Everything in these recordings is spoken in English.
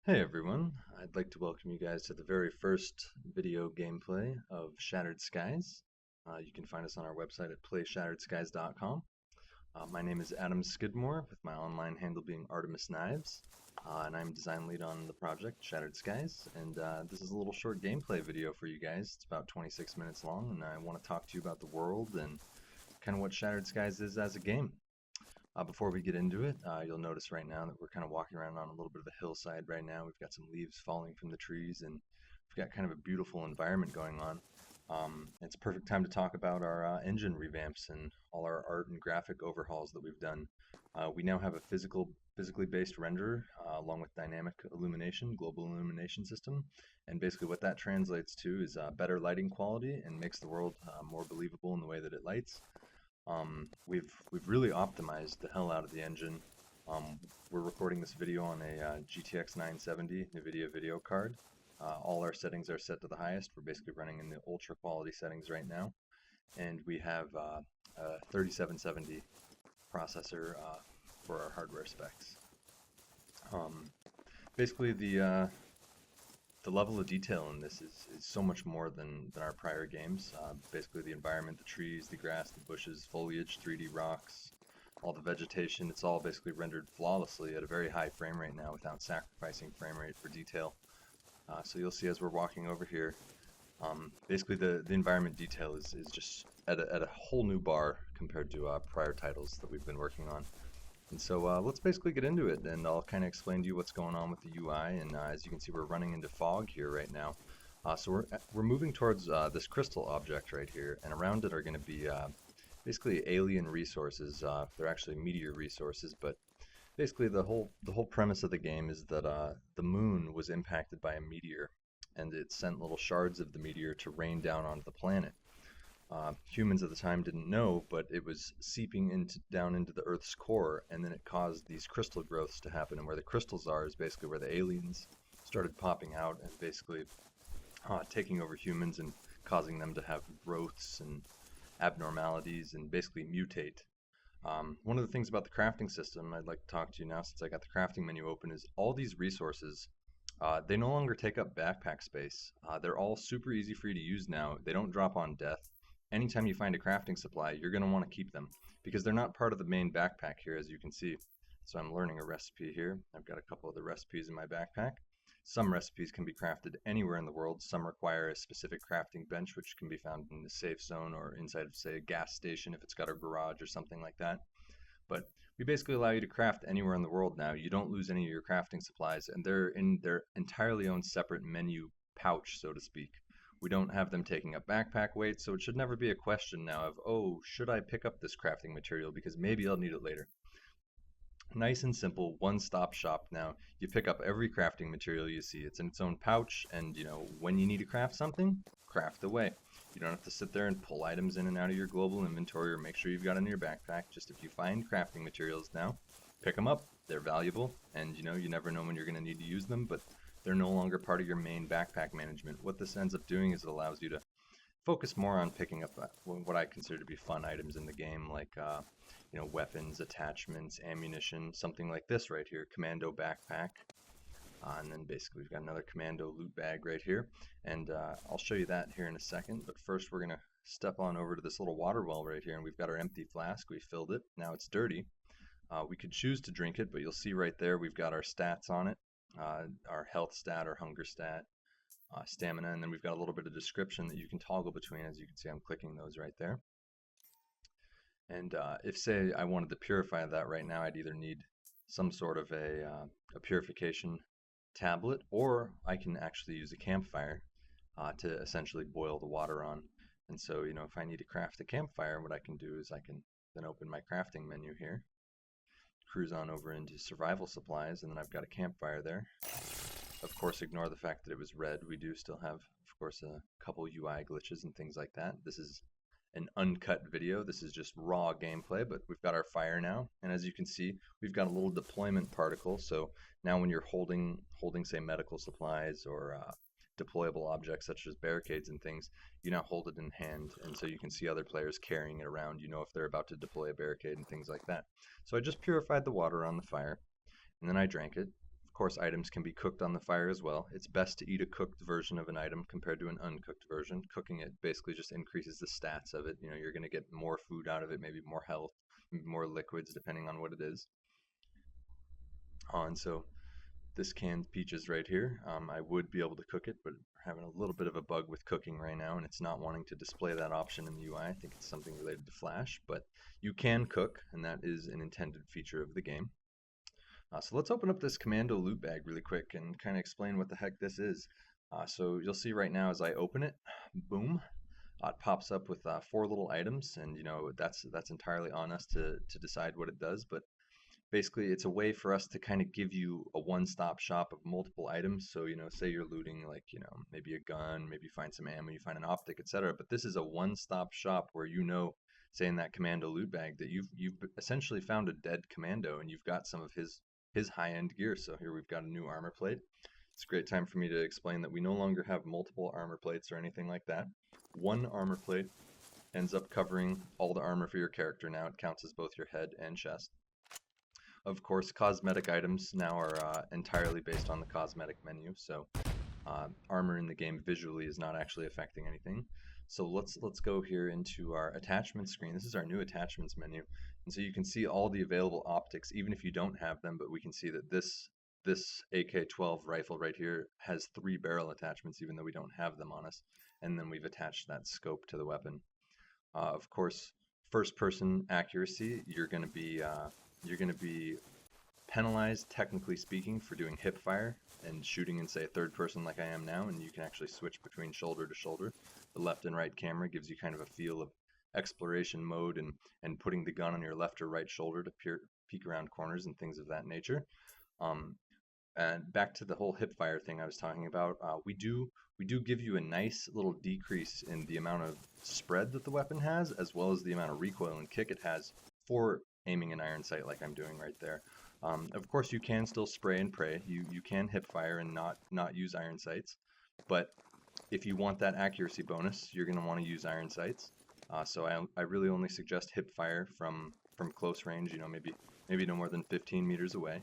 Hey everyone, I'd like to welcome you guys to the very first video gameplay of Shattered Skies. You can find us on our website at playshatteredskies.com. My name is Adam Skidmore, with my online handle being Artemis Knives, and I'm design lead on the project Shattered Skies. And this is a little short gameplay video for you guys. It's about 26 minutes long, and I want to talk to you about the world and kind of what Shattered Skies is as a game. Before we get into it, you'll notice right now that we're kind of walking around on a little bit of a hillside right now. We've got some leaves falling from the trees, and we've got kind of a beautiful environment going on. It's a perfect time to talk about our engine revamps and all our art and graphic overhauls that we've done. We now have a physically based renderer along with dynamic illumination, global illumination system, and basically what that translates to is better lighting quality and makes the world more believable in the way that it lights. We've really optimized the hell out of the engine. We're recording this video on a GTX 970 NVIDIA video card. All our settings are set to the highest. We're basically running in the ultra quality settings right now, and we have a 3770 processor for our hardware specs. Um, Basically, the level of detail in this is so much more than our prior games. Basically, the environment, the trees, the grass, the bushes, foliage, 3D rocks, all the vegetation, it's all basically rendered flawlessly at a very high frame rate now without sacrificing frame rate for detail. So you'll see as we're walking over here, basically the environment detail is just at a whole new bar compared to prior titles that we've been working on. And so let's basically get into it, and I'll kind of explain to you what's going on with the UI. And as you can see, we're running into fog here right now. So we're moving towards this crystal object right here, and around it are going to be basically alien resources. They're actually meteor resources, but basically the whole premise of the game is that the moon was impacted by a meteor, and it sent little shards of the meteor to rain down onto the planet. Humans at the time didn't know, but it was seeping down into the Earth's core, and then it caused these crystal growths to happen. And where the crystals are is basically where the aliens started popping out and basically taking over humans and causing them to have growths and abnormalities and basically mutate. One of the things about the crafting system I'd like to talk to you now, since I got the crafting menu open, is all these resources. They no longer take up backpack space. They're all super easy for you to use now. They don't drop on death. Anytime you find a crafting supply, you're going to want to keep them because they're not part of the main backpack here, as you can see. So I'm learning a recipe here. I've got a couple of the recipes in my backpack. Some recipes can be crafted anywhere in the world. Some require a specific crafting bench, which can be found in the safe zone or inside of, say, a gas station if it's got a garage or something like that. But we basically allow you to craft anywhere in the world now. You don't lose any of your crafting supplies, and they're in their entirely own separate menu pouch, so to speak. We don't have them taking up backpack weight, so it should never be a question now of, oh, should I pick up this crafting material because maybe I'll need it later. Nice and simple, one-stop shop now. You pick up every crafting material you see. It's in its own pouch, and when you need to craft something, craft away. You don't have to sit there and pull items in and out of your global inventory or make sure you've got it in your backpack. Just if you find crafting materials now, pick them up. They're valuable, and you never know when you're going to need to use them, but they're no longer part of your main backpack management. What this ends up doing is it allows you to focus more on picking up what I consider to be fun items in the game, like weapons, attachments, ammunition, something like this right here, commando backpack. And then basically we've got another commando loot bag right here, and I'll show you that here in a second. But first we're gonna step on over to this little water well right here, and we've got our empty flask. We filled it. Now it's dirty. We could choose to drink it, but you'll see right there we've got our stats on it, our health stat, our hunger stat, stamina, and then we've got a little bit of description that you can toggle between. As you can see, I'm clicking those right there. And if, say, I wanted to purify that right now, I'd either need some sort of a purification tablet, or I can actually use a campfire to essentially boil the water on. And so, if I need to craft a campfire, what I can do is I can then open my crafting menu here, cruise on over into survival supplies, and then I've got a campfire there. Of course, ignore the fact that it was red. We do still have, of course, a couple UI glitches and things like that. This is an uncut video. This is just raw gameplay, but we've got our fire now. And as you can see, we've got a little deployment particle. So now when you're holding say, medical supplies or deployable objects such as barricades and things, you now hold it in hand. And so you can see other players carrying it around. You know if they're about to deploy a barricade and things like that. So I just purified the water on the fire, and then I drank it. Of course, items can be cooked on the fire as well. It's best to eat a cooked version of an item compared to an uncooked version. Cooking it basically just increases the stats of it. You know, you're going to get more food out of it, maybe more health, maybe more liquids, depending on what it is. And so this canned peaches right here, I would be able to cook it, but we're having a little bit of a bug with cooking right now, and it's not wanting to display that option in the UI. I think it's something related to Flash, but you can cook, and that is an intended feature of the game. So let's open up this Commando loot bag really quick and kind of explain what the heck this is. So you'll see right now as I open it, boom, it pops up with 4 little items, and you know that's entirely on us to decide what it does. But basically, it's a way for us to kind of give you a one-stop shop of multiple items. So you know, say you're looting like maybe a gun, maybe you find some ammo, you find an optic, etc. But this is a one-stop shop where say in that Commando loot bag that you've essentially found a dead Commando and you've got some of his high-end gear. So here we've got a new armor plate. It's a great time for me to explain that we no longer have multiple armor plates or anything like that. One armor plate ends up covering all the armor for your character now. It counts as both your head and chest. Of course, cosmetic items now are entirely based on the cosmetic menu, so armor in the game visually is not actually affecting anything. So let's go here into our attachment screen. This is our new attachments menu, and so you can see all the available optics, even if you don't have them. But we can see that this AK-12 rifle right here has 3 barrel attachments, even though we don't have them on us. And then we've attached that scope to the weapon. Of course, first-person accuracy, you're going to be penalized, technically speaking, for doing hip fire and shooting in, say, a third person like I am now, and you can actually switch between shoulder to shoulder. The left and right camera gives you kind of a feel of exploration mode and putting the gun on your left or right shoulder to peek around corners and things of that nature. And back to the whole hip fire thing I was talking about, we do give you a nice little decrease in the amount of spread that the weapon has, as well as the amount of recoil and kick it has for aiming an iron sight like I'm doing right there. Of course, you can still spray and pray. You can hip fire and not use iron sights, but if you want that accuracy bonus, you're going to want to use iron sights. So I really only suggest hip fire from close range. You know, maybe no more than 15 meters away.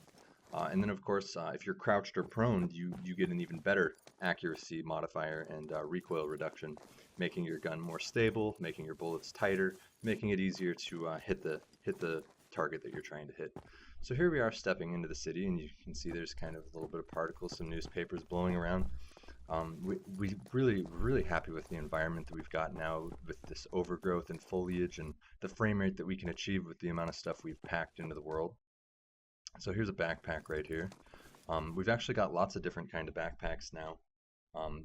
And then, of course, if you're crouched or prone, you get an even better accuracy modifier and recoil reduction, making your gun more stable, making your bullets tighter, making it easier to hit the target that you're trying to hit. So here we are stepping into the city, and you can see there's kind of a little bit of particles, some newspapers blowing around. We really happy with the environment that we've got now with this overgrowth and foliage and the frame rate that we can achieve with the amount of stuff we've packed into the world. So here's a backpack right here. We've actually got lots of different kind of backpacks now.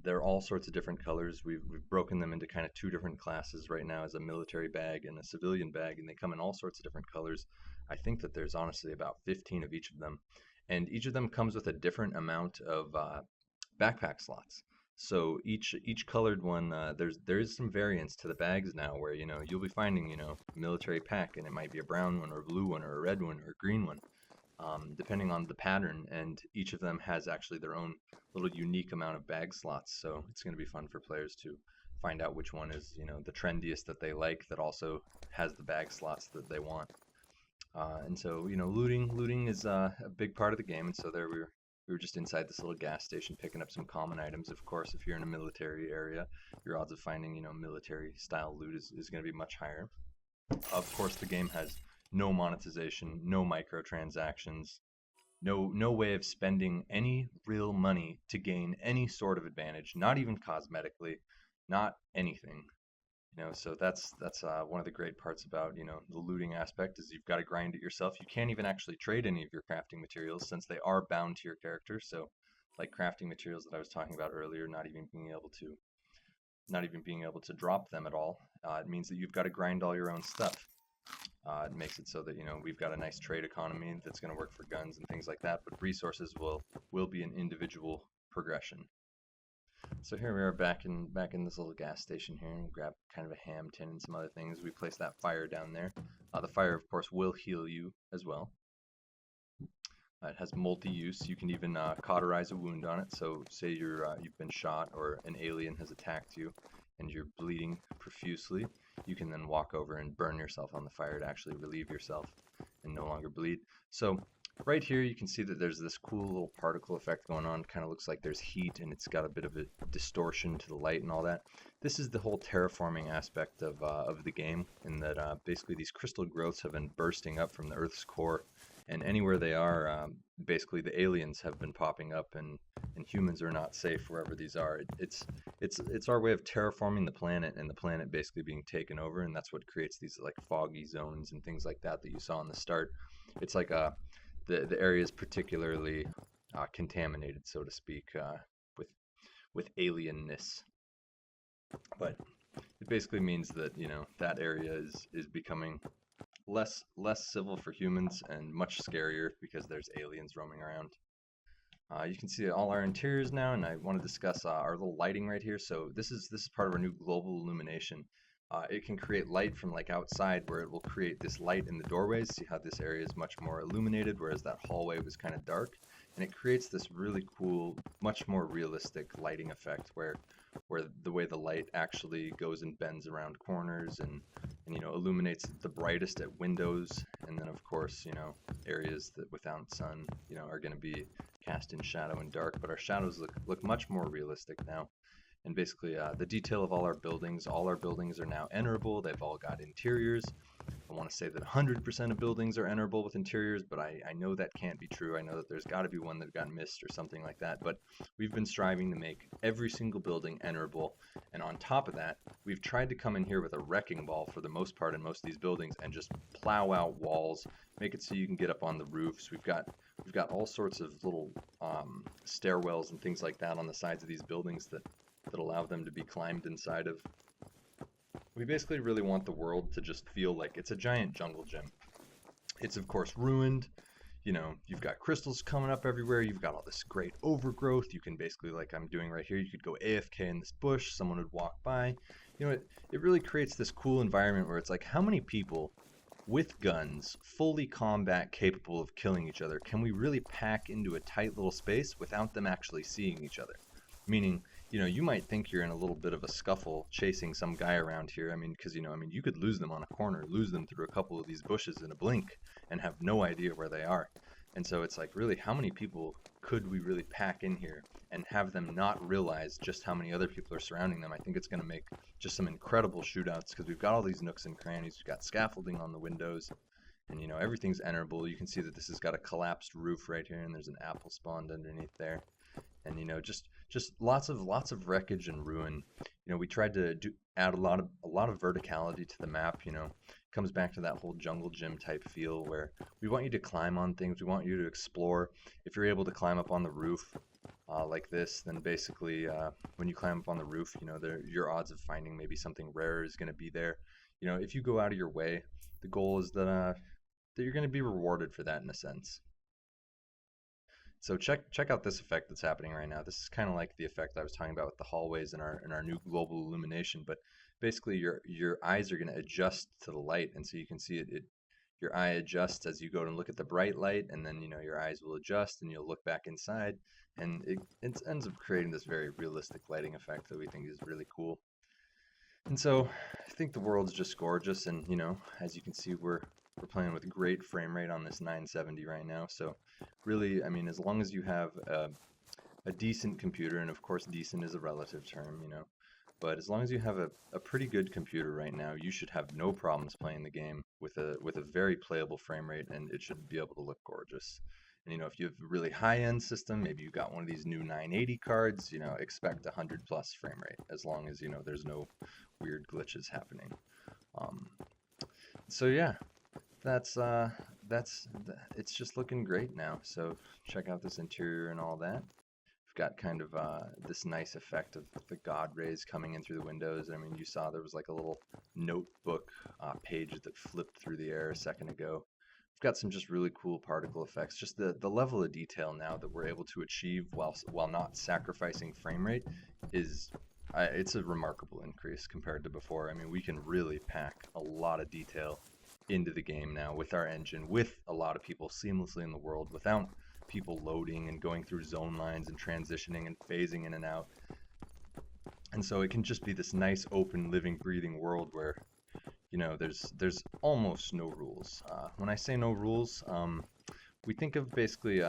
They're all sorts of different colors. We've broken them into kind of 2 different classes right now, as a military bag and a civilian bag, and they come in all sorts of different colors. I think that there's honestly about 15 of each of them, and each of them comes with a different amount of backpack slots. So each colored one, there is some variance to the bags now, where you'll be finding military pack, and it might be a brown one or a blue one or a red one or a green one. Depending on the pattern, and each of them has actually their own little unique amount of bag slots, so it's going to be fun for players to find out which one is the trendiest that they like, that also has the bag slots that they want. And so looting is a big part of the game, and so there we were just inside this little gas station picking up some common items. Of course, if you're in a military area, your odds of finding military style loot is going to be much higher. Of course, the game has no monetization, no microtransactions, no way of spending any real money to gain any sort of advantage, not even cosmetically, not anything. So that's one of the great parts about the looting aspect, is you've got to grind it yourself. You can't even actually trade any of your crafting materials, since they are bound to your character. So like crafting materials that I was talking about earlier, not even being able to drop them at all, it means that you've got to grind all your own stuff. It makes it so that we've got a nice trade economy that's going to work for guns and things like that, but resources will be an individual progression. So here we are back in this little gas station here, and we'll grab kind of a ham tin and some other things. We place that fire down there. The fire, of course, will heal you as well. It has multi-use. You can even cauterize a wound on it. So say you've been shot, or an alien has attacked you and you're bleeding profusely, you can then walk over and burn yourself on the fire to actually relieve yourself and no longer bleed. So right here you can see that there's this cool little particle effect going on. Kind of looks like there's heat and it's got a bit of a distortion to the light and all that. This is the whole terraforming aspect of the game, in that basically these crystal growths have been bursting up from the Earth's core, and anywhere they are, basically the aliens have been popping up, and humans are not safe wherever these are. It's our way of terraforming the planet, and the planet basically being taken over, and that's what creates these like foggy zones and things like that that you saw in the start. It's like the area is particularly contaminated, so to speak, with alienness. But it basically means that that area is becoming less civil for humans and much scarier because there's aliens roaming around. You can see all our interiors now, and I want to discuss our little lighting right here. So this is part of our new global illumination. It can create light from like outside, where it will create this light in the doorways. See how this area is much more illuminated, whereas that hallway was kind of dark. And it creates this really cool, much more realistic lighting effect, where the way the light actually goes and bends around corners, and illuminates the brightest at windows, and then of course areas that without sun are going to be cast in shadow and dark. But our shadows look much more realistic now. And basically, the detail of all our buildings are now enterable. They've all got interiors. I want to say that 100% of buildings are enterable with interiors, but I know that can't be true. I know that there's got to be one that got missed or something like that. But we've been striving to make every single building enterable. And on top of that, we've tried to come in here with a wrecking ball for the most part in most of these buildings and just plow out walls, make it so you can get up on the roofs. We've got all sorts of little stairwells and things like that on the sides of these buildings that allow them to be climbed inside of. We basically really want the world to just feel like it's a giant jungle gym. It's of course ruined. You've got crystals coming up everywhere. You've got all this great overgrowth. You can basically, like I'm doing right here, you could go AFK in this bush. Someone would walk by. It really creates this cool environment where it's like, how many people with guns, fully combat capable of killing each other, can we really pack into a tight little space without them actually seeing each other? Meaning, you might think you're in a little bit of a scuffle chasing some guy around here. I mean, because, you could lose them on a corner, lose them through a couple of these bushes in a blink and have no idea where they are. And so it's like, really, how many people could we really pack in here and have them not realize just how many other people are surrounding them? I think it's going to make just some incredible shootouts, because we've got all these nooks and crannies. We've got scaffolding on the windows, and everything's enterable. You can see that this has got a collapsed roof right here, and there's an apple spawned underneath there. And just lots of wreckage and ruin. We tried to add a lot of verticality to the map. Comes back to that whole jungle gym type feel, where we want you to climb on things. We want you to explore. If you're able to climb up on the roof like this, then basically when you climb up on the roof, your odds of finding maybe something rare is going to be there. If you go out of your way, the goal is that you're going to be rewarded for that in a sense. So check out this effect that's happening right now. This is kind of like the effect I was talking about with the hallways in our new global illumination. But basically, your eyes are going to adjust to the light, and so you can see your eye adjusts as you go and look at the bright light, and then your eyes will adjust, and you'll look back inside, and it ends up creating this very realistic lighting effect that we think is really cool. And so I think the world's just gorgeous, and as you can see, we're playing with great frame rate on this 970 right now. So really, I mean, as long as you have a decent computer, and of course decent is a relative term, but as long as you have a pretty good computer right now, you should have no problems playing the game with a very playable frame rate, and it should be able to look gorgeous. And if you have a really high-end system, maybe you got one of these new 980 cards, expect 100 plus frame rate, as long as there's no weird glitches happening. So yeah, it's just looking great now. So check out this interior and all that. We've got kind of this nice effect of the God rays coming in through the windows. I mean, you saw there was like a little notebook page that flipped through the air a second ago. We've got some just really cool particle effects. Just the level of detail now that we're able to achieve while not sacrificing frame rate it's a remarkable increase compared to before. I mean, we can really pack a lot of detail into the game now with our engine, with a lot of people seamlessly in the world, without people loading and going through zone lines and transitioning and phasing in and out. And so it can just be this nice, open, living, breathing world where there's almost no rules. When I say no rules, we think of basically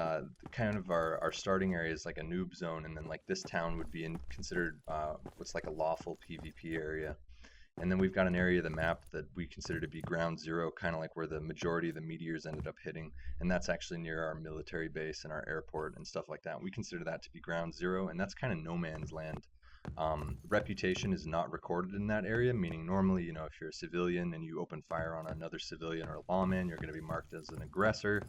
kind of our starting area is like a noob zone, and then like this town would be considered what's like a lawful PvP area. And then we've got an area of the map that we consider to be ground zero, kind of like where the majority of the meteors ended up hitting. And that's actually near our military base and our airport and stuff like that. We consider that to be ground zero, and that's kind of no man's land. Reputation is not recorded in that area, meaning normally, if you're a civilian and you open fire on another civilian or a lawman, you're going to be marked as an aggressor,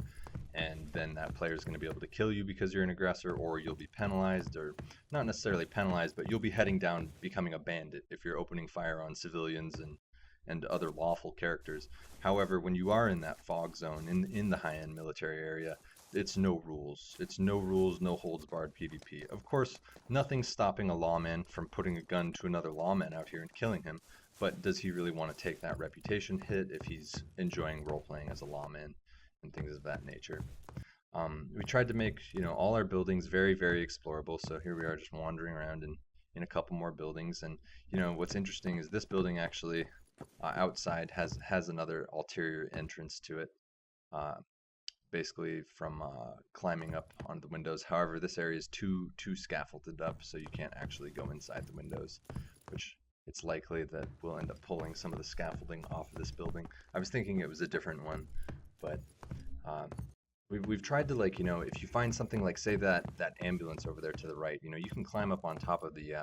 and then that player is going to be able to kill you because you're an aggressor, or you'll be penalized, or not necessarily penalized, but you'll be heading down becoming a bandit if you're opening fire on civilians and other lawful characters. However, when you are in that fog zone, in the high-end military area, it's no rules. It's no rules, no holds barred PvP. Of course, nothing's stopping a lawman from putting a gun to another lawman out here and killing him, but does he really want to take that reputation hit if he's enjoying role-playing as a lawman and things of that nature? We tried to make, all our buildings very, very explorable, so here we are just wandering around in a couple more buildings. And, what's interesting is this building actually outside has another ulterior entrance to it. Basically from climbing up on the windows. However, this area is too scaffolded up, so you can't actually go inside the windows, which it's likely that we'll end up pulling some of the scaffolding off of this building. I was thinking it was a different one, but we've tried to, like, if you find something like, say, that ambulance over there to the right, you can climb up on top of the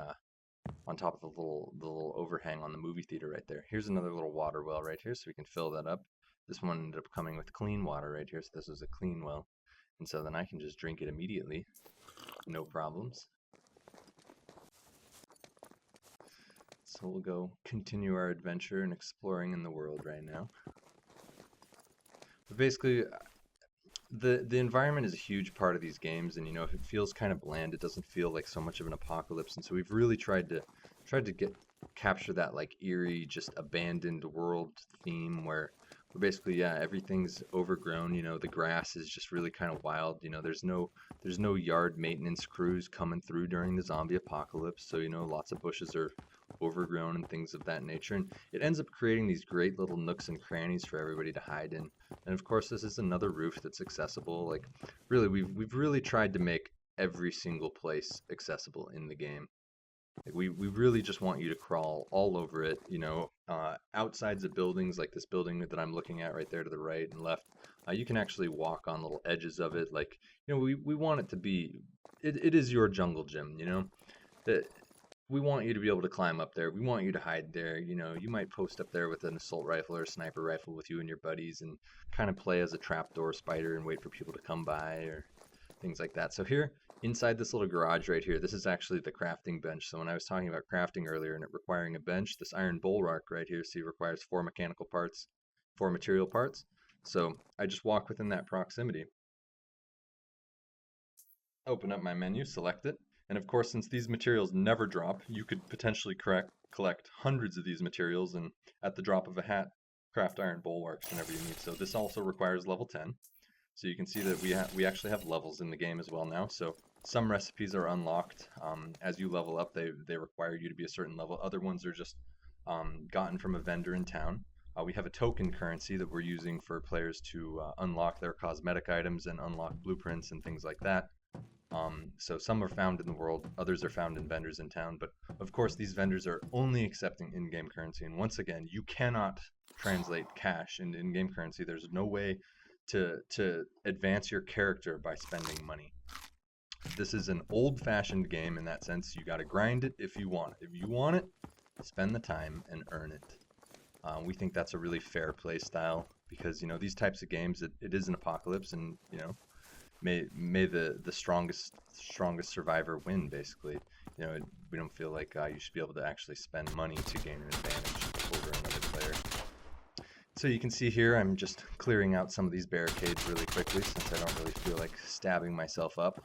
little overhang on the movie theater right there. Here's another little water well right here, so we can fill that up. This one ended up coming with clean water right here, so this is a clean well. And so then I can just drink it immediately, no problems. So we'll go continue our adventure and exploring in the world right now. But basically, the environment is a huge part of these games, and if it feels kind of bland, it doesn't feel like so much of an apocalypse. And so we've really tried to capture that like eerie, just abandoned world theme where basically, everything's overgrown. The grass is just really kind of wild. There's no yard maintenance crews coming through during the zombie apocalypse, so lots of bushes are overgrown and things of that nature, and it ends up creating these great little nooks and crannies for everybody to hide in. And of course, this is another roof that's accessible. Like, really, we've really tried to make every single place accessible in the game. Like, we really just want you to crawl all over it, outsides of buildings, like this building that I'm looking at right there to the right and left. You can actually walk on little edges of it. Like, we want it to be, it is your jungle gym, that we want you to be able to climb up there. We want you to hide there. You might post up there with an assault rifle or a sniper rifle with you and your buddies and kind of play as a trapdoor spider and wait for people to come by or things like that. So here, inside this little garage right here, this is actually the crafting bench. So when I was talking about crafting earlier and it requiring a bench, this iron bulwark right here, see, requires 4 mechanical parts, 4 material parts. So I just walk within that proximity. Open up my menu, select it, and of course, since these materials never drop, you could potentially collect hundreds of these materials and at the drop of a hat, craft iron bulwarks whenever you need. So this also requires level 10. So you can see that we actually have levels in the game as well now. So some recipes are unlocked. As you level up, they require you to be a certain level. Other ones are just gotten from a vendor in town. We have a token currency that we're using for players to unlock their cosmetic items and unlock blueprints and things like that. So some are found in the world, others are found in vendors in town, but of course these vendors are only accepting in-game currency, and once again, you cannot translate cash into in-game currency. There's no way to advance your character by spending money. This is an old-fashioned game in that sense. You got to grind it if you want it. If you want it, spend the time and earn it. We think that's a really fair play style because these types of games, it is an apocalypse, and may the strongest survivor win, basically. We don't feel like you should be able to actually spend money to gain an advantage over another player. So you can see here I'm just clearing out some of these barricades really quickly since I don't really feel like stabbing myself up,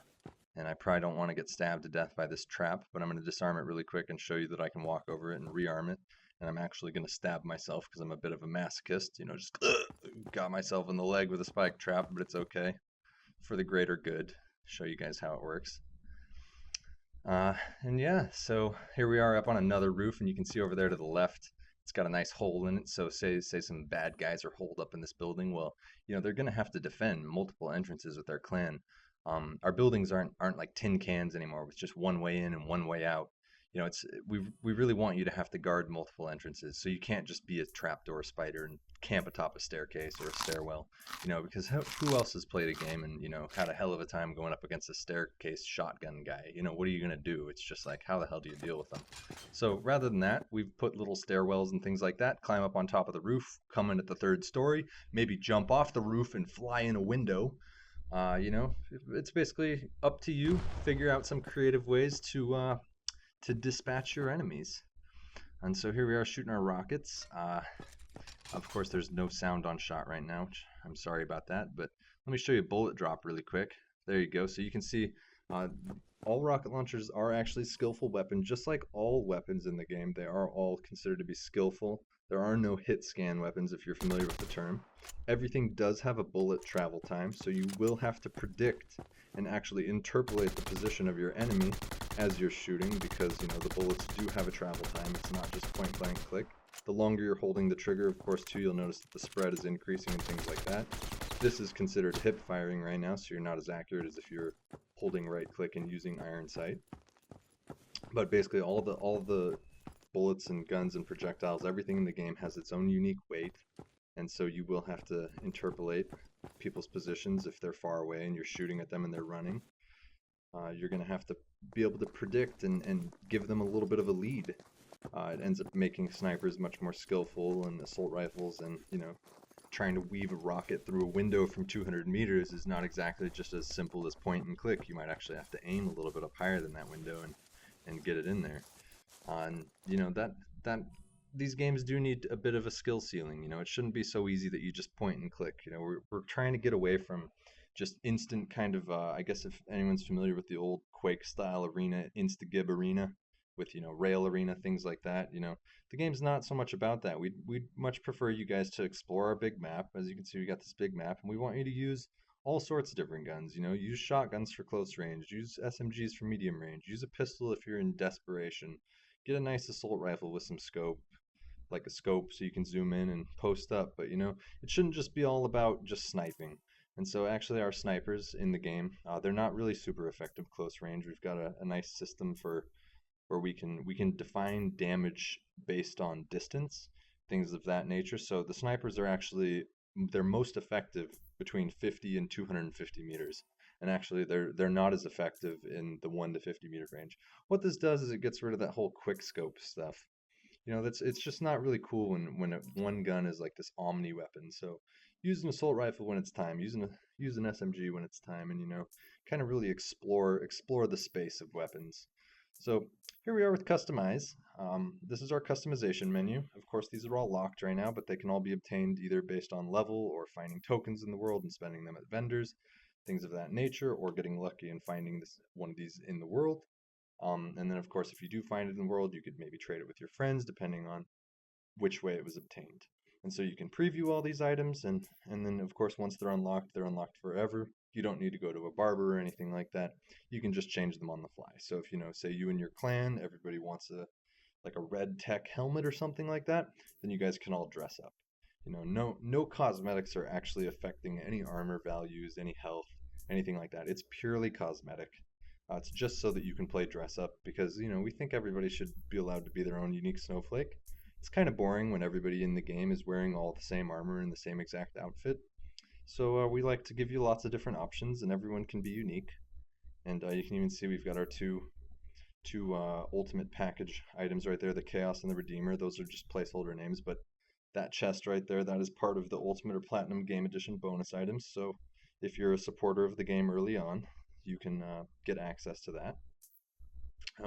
and I probably don't want to get stabbed to death by this trap, but I'm going to disarm it really quick and show you that I can walk over it and rearm it. And I'm actually going to stab myself because I'm a bit of a masochist, just got myself in the leg with a spike trap, but it's okay. For the greater good, show you guys how it works. And yeah, so here we are up on another roof, and you can see over there to the left, it's got a nice hole in it. So say some bad guys are holed up in this building. Well, they're gonna have to defend multiple entrances with their clan. Our buildings aren't like tin cans anymore with just one way in and one way out. It's we really want you to have to guard multiple entrances, so you can't just be a trapdoor spider and camp atop a staircase or a stairwell. Because who else has played a game and had a hell of a time going up against a staircase shotgun guy? What are you gonna do? It's just like, how the hell do you deal with them? So rather than that, we've put little stairwells and things like that. Climb up on top of the roof, come in at the third story, maybe jump off the roof and fly in a window. It's basically up to you. Figure out some creative ways to dispatch your enemies. And so here we are shooting our rockets. Of course, there's no sound on shot right now, which I'm sorry about that, but let me show you a bullet drop really quick. There you go. So you can see all rocket launchers are actually skillful weapons, just like all weapons in the game. They are all considered to be skillful. There are no hit scan weapons if you're familiar with the term. Everything does have a bullet travel time, so you will have to predict and actually interpolate the position of your enemy as you're shooting, because the bullets do have a travel time. It's not just point blank click. The longer you're holding the trigger, of course, too, you'll notice that the spread is increasing and things like that. This is considered hip firing right now, so you're not as accurate as if you're holding right click and using iron sight. But basically all the bullets and guns and projectiles, everything in the game has its own unique weight, and so you will have to interpolate people's positions if they're far away and you're shooting at them and they're running. You're going to have to be able to predict and give them a little bit of a lead. It ends up making snipers much more skillful, and assault rifles, and trying to weave a rocket through a window from 200 meters is not exactly just as simple as point and click. You might actually have to aim a little bit up higher than that window and get it in there. And that these games do need a bit of a skill ceiling. It shouldn't be so easy that you just point and click. We're trying to get away from just instant kind of I guess if anyone's familiar with the old Quake style arena, Instagib arena with rail arena, things like that. The game's not so much about that. We'd much prefer you guys to explore our big map. As you can see, we got this big map, and we want you to use all sorts of different guns. Use shotguns for close range, use SMGs for medium range, use a pistol if you're in desperation, get a nice assault rifle with some scope, like a scope, so you can zoom in and post up. But it shouldn't just be all about just sniping. And so actually our snipers in the game, they're not really super effective close range. We've got a nice system for where we can define damage based on distance, things of that nature. So the snipers are actually, they're most effective between 50 and 250 meters. And actually they're not as effective in the 1 to 50 meter range. What this does is it gets rid of that whole quick scope stuff. It's just not really cool when one gun is like this omni weapon. So use an assault rifle when it's time, use an SMG when it's time, and kind of really explore the space of weapons. So here we are with customize. This is our customization menu. Of course, these are all locked right now, but they can all be obtained either based on level or finding tokens in the world and spending them at vendors, things of that nature, or getting lucky and finding one of these in the world. And then, of course, if you do find it in the world, you could maybe trade it with your friends, depending on which way it was obtained. And so you can preview all these items, and then, of course, once they're unlocked forever. You don't need to go to a barber or anything like that. You can just change them on the fly. So if, say you and your clan, everybody wants like a red tech helmet or something like that, then you guys can all dress up. No cosmetics are actually affecting any armor values, any health, anything like that. It's purely cosmetic. It's just so that you can play dress up, because we think everybody should be allowed to be their own unique snowflake. It's kind of boring when everybody in the game is wearing all the same armor and the same exact outfit. So we like to give you lots of different options, and everyone can be unique. And you can even see we've got our two ultimate package items right there, the Chaos and the Redeemer. Those are just placeholder names, but that chest right there, that is part of the Ultimate or Platinum Game Edition bonus items. So if you're a supporter of the game early on, you can get access to that.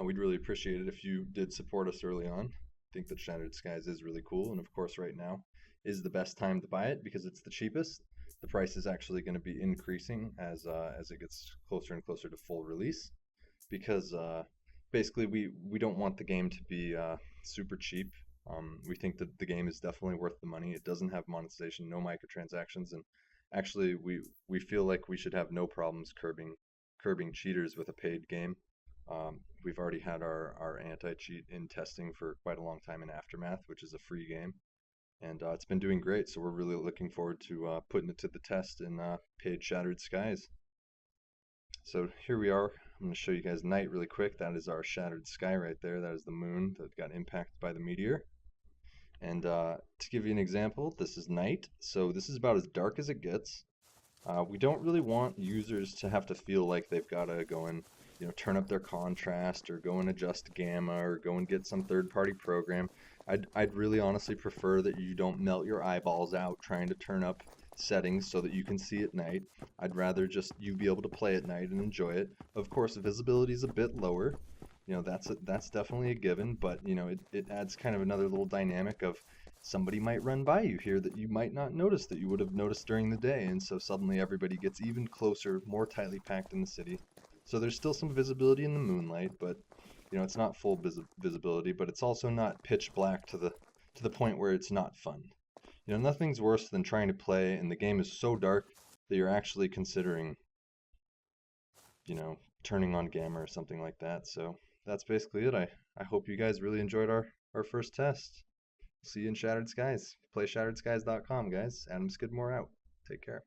We'd really appreciate it if you did support us early on. I think that Shattered Skies is really cool, and of course right now is the best time to buy it because it's the cheapest. The price is actually going to be increasing as it gets closer and closer to full release, because basically we don't want the game to be super cheap. We think that the game is definitely worth the money. It doesn't have monetization, no microtransactions, and actually we feel like we should have no problems curbing cheaters with a paid game. We've already had our anti-cheat in testing for quite a long time in Aftermath, which is a free game, and it's been doing great. So we're really looking forward to putting it to the test in paid Shattered Skies. So here we are. I'm going to show you guys night really quick. That is our shattered sky right there. That is the moon that got impacted by the meteor. And to give you an example, this is night. So this is about as dark as it gets. We don't really want users to have to feel like they've got to go and turn up their contrast or go and adjust gamma or go and get some third-party program. I'd really honestly prefer that you don't melt your eyeballs out trying to turn up settings so that you can see at night. I'd rather just you be able to play at night and enjoy it. Of course, the visibility is a bit lower. That's definitely a given, but it adds kind of another little dynamic of somebody might run by you here that you might not notice that you would have noticed during the day, and so suddenly everybody gets even closer, more tightly packed in the city. So there's still some visibility in the moonlight, but it's not full visibility, but it's also not pitch black to the point where it's not fun. Nothing's worse than trying to play and the game is so dark that you're actually considering, turning on gamma or something like that. So that's basically it. I hope you guys really enjoyed our first test. See you in Shattered Skies. PlayShatteredSkies.com, guys. Adam Skidmore out. Take care.